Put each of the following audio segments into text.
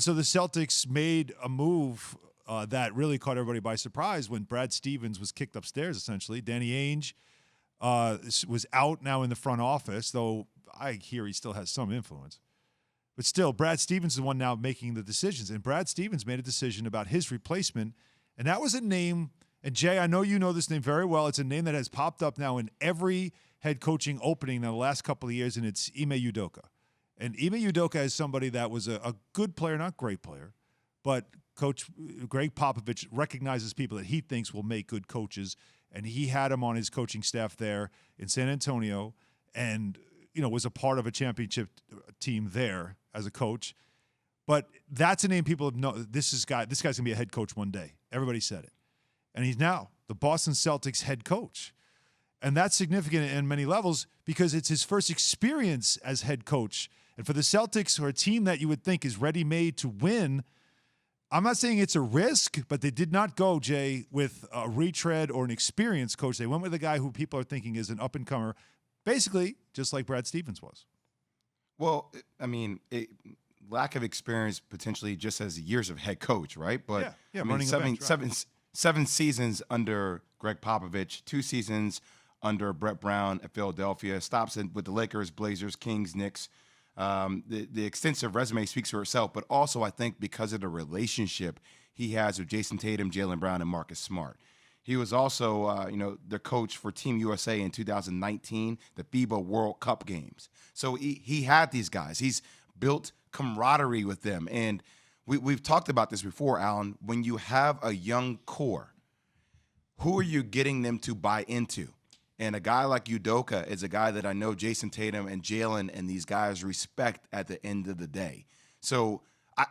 So the Celtics made a move that really caught everybody by surprise when Brad Stevens was kicked upstairs, essentially. Danny Ainge was out now in the front office, though I hear he still has some influence. But still, Brad Stevens is the one now making the decisions. And Brad Stevens made a decision about his replacement, and that was a name. And, Jay, I know you know this name very well. It's a name that has popped up now in every head coaching opening in the last couple of years, and it's Ime Udoka. And Ime Udoka is somebody that was a good player, not great player, but Coach Greg Popovich recognizes people that he thinks will make good coaches, and he had him on his coaching staff there in San Antonio and, was a part of a championship team there as a coach. But that's a name people have known. This guy's going to be a head coach one day. Everybody said it. And he's now the Boston Celtics head coach. And that's significant in many levels because it's his first experience as head coach. And for the Celtics, who are a team that you would think is ready-made to win, I'm not saying it's a risk, but they did not go, Jay, with a retread or an experienced coach. They went with a guy who people are thinking is an up-and-comer, basically just like Brad Stevens was. Well, I mean, lack of experience potentially just as years of head coach, right? But yeah, I mean, seven seasons under Greg Popovich, 2 seasons under Brett Brown at Philadelphia, stops with the Lakers, Blazers, Kings, Knicks. The extensive resume speaks for itself, but also I think because of the relationship he has with Jason Tatum, Jaylen Brown, and Marcus Smart. He was also, the coach for Team USA in 2019, the FIBA World Cup games. So he had these guys. He's built camaraderie with them. And we've talked about this before, Alan. When you have a young core, who are you getting them to buy into? And a guy like Udoka is a guy that I know Jason Tatum and Jalen and these guys respect at the end of the day. So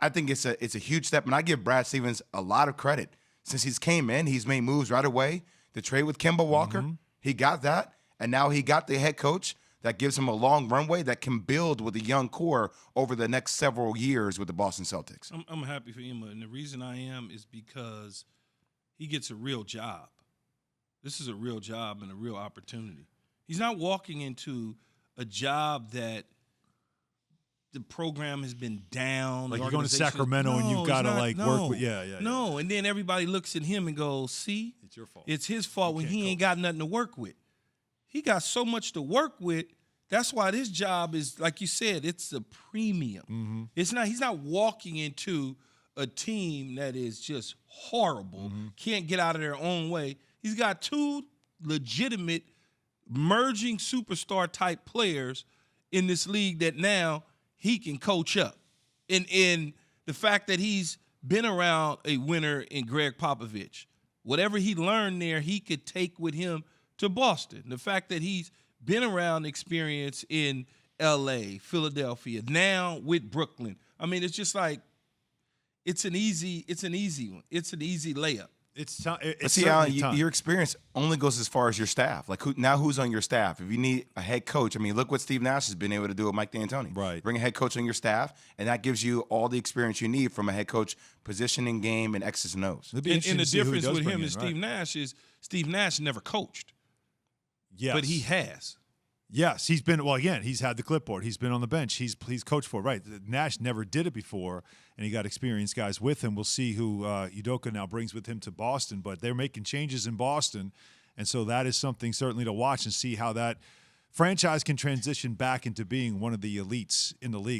I think it's a huge step. And I give Brad Stevens a lot of credit. Since he's came in, he's made moves right away. The trade with Kemba Walker, he got that. And now he got the head coach that gives him a long runway that can build with a young core over the next several years with the Boston Celtics. I'm happy for Ime. And the reason I am is because he gets a real job. This is a real job and a real opportunity. He's not walking into a job that the program has been down. Like you're going to Sacramento and you've got to work with. No, and then everybody looks at him and goes, see? It's your fault. It's his fault when he ain't got nothing to work with. He got so much to work with. That's why this job is, like you said, it's a premium. He's not walking into a team that is just horrible, can't get out of their own way. He's got 2 legitimate merging superstar type players in this league that now he can coach up. And the fact that he's been around a winner in Greg Popovich, whatever he learned there, he could take with him to Boston. The fact that he's been around experience in L.A., Philadelphia, now with Brooklyn. I mean, it's just like it's an easy one. It's an easy layup. See, Alan, your experience only goes as far as your staff. Like, who's on your staff? If you need a head coach, I mean, look what Steve Nash has been able to do with Mike D'Antoni. Right. Bring a head coach on your staff, and that gives you all the experience you need from a head coach, positioning, game, and X's and O's. And the difference with him and Steve Nash is Steve Nash never coached. Yes. But he has. Yes, he's been, well, again, he's had the clipboard. He's been on the bench. He's coached for it. Right. Nash never did it before, and he got experienced guys with him. We'll see who Udoka now brings with him to Boston, but they're making changes in Boston, and so that is something certainly to watch and see how that franchise can transition back into being one of the elites in the league.